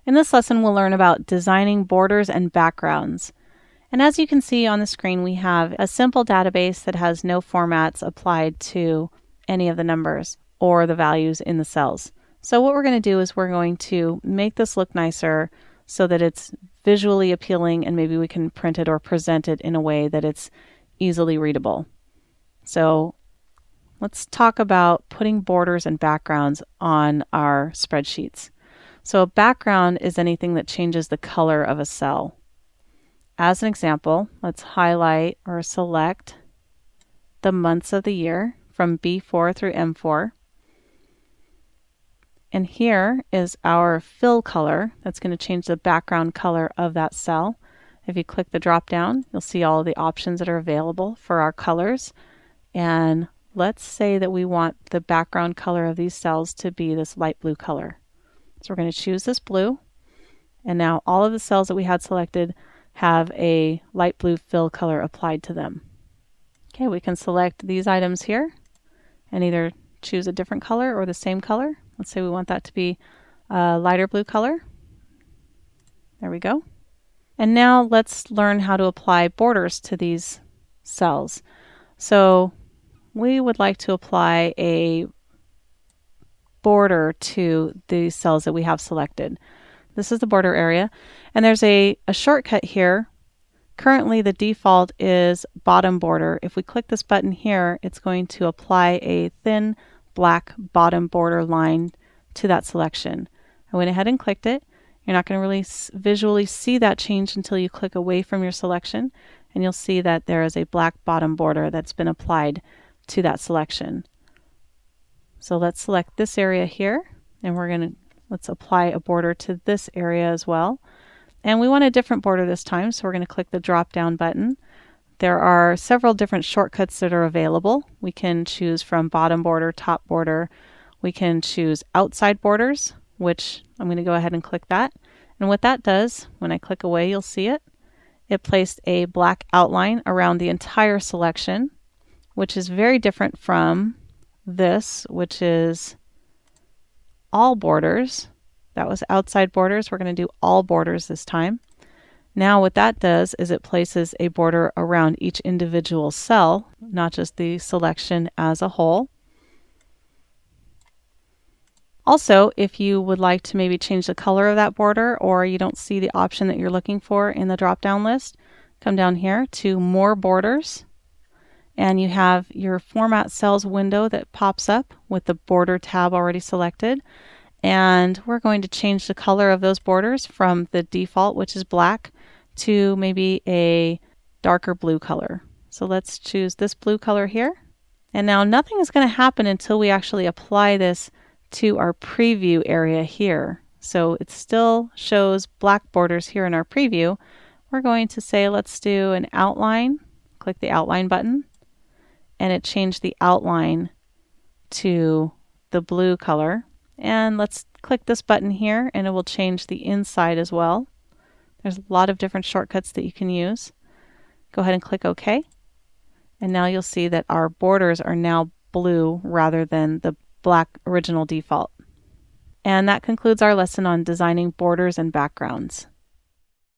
In this lesson, we'll learn about designing borders and backgrounds. And as you can see on the screen, we have a simple database that has no formats applied to any of the numbers or the values in the cells. So what we're going to do is we're going to make this look nicer so that it's visually appealing, and maybe we can print it or present it in a way that it's easily readable. So let's talk about putting borders and backgrounds on our spreadsheets. So a background is anything that changes the color of a cell. As an example, let's highlight or select the months of the year from B4 through M4. And here is our fill color that's going to change the background color of that cell. If you click the drop down, you'll see all the options that are available for our colors. And let's say that we want the background color of these cells to be this light blue color. So we're going to choose this blue, and now all of the cells that we had selected have a light blue fill color applied to them. Okay, we can select these items here and either choose a different color or the same color. Let's say we want that to be a lighter blue color. There we go. And now let's learn how to apply borders to these cells. So we would like to apply a border to the cells that we have selected. This is the border area, and there's a shortcut here. Currently the default is bottom border. If we click this button here, it's going to apply a thin black bottom border line to that selection. I went ahead and clicked it. You're not going to really visually see that change until you click away from your selection, and you'll see that there is a black bottom border that's been applied to that selection. So let's select this area here, and let's apply a border to this area as well. And we want a different border this time, so we're going to click the drop down button. There are several different shortcuts that are available. We can choose from bottom border, top border. We can choose outside borders, which I'm going to go ahead and click that. And what that does, when I click away, you'll see it. It placed a black outline around the entire selection, which is very different from this, which is all borders. That was outside borders. We're going to do all borders this time. Now what that does is it places a border around each individual cell, not just the selection as a whole. Also, if you would like to maybe change the color of that border, or you don't see the option that you're looking for in the drop-down list, come down here to More Borders, and you have your Format Cells window that pops up with the Border tab already selected. And we're going to change the color of those borders from the default, which is black, to maybe a darker blue color. So let's choose this blue color here. And now nothing is going to happen until we actually apply this to our preview area here. So it still shows black borders here in our preview. We're going to say, let's do an outline. Click the outline button, and it changed the outline to the blue color. And let's click this button here, and it will change the inside as well. There's a lot of different shortcuts that you can use. Go ahead and click OK. And now you'll see that our borders are now blue rather than the black original default. And that concludes our lesson on designing borders and backgrounds.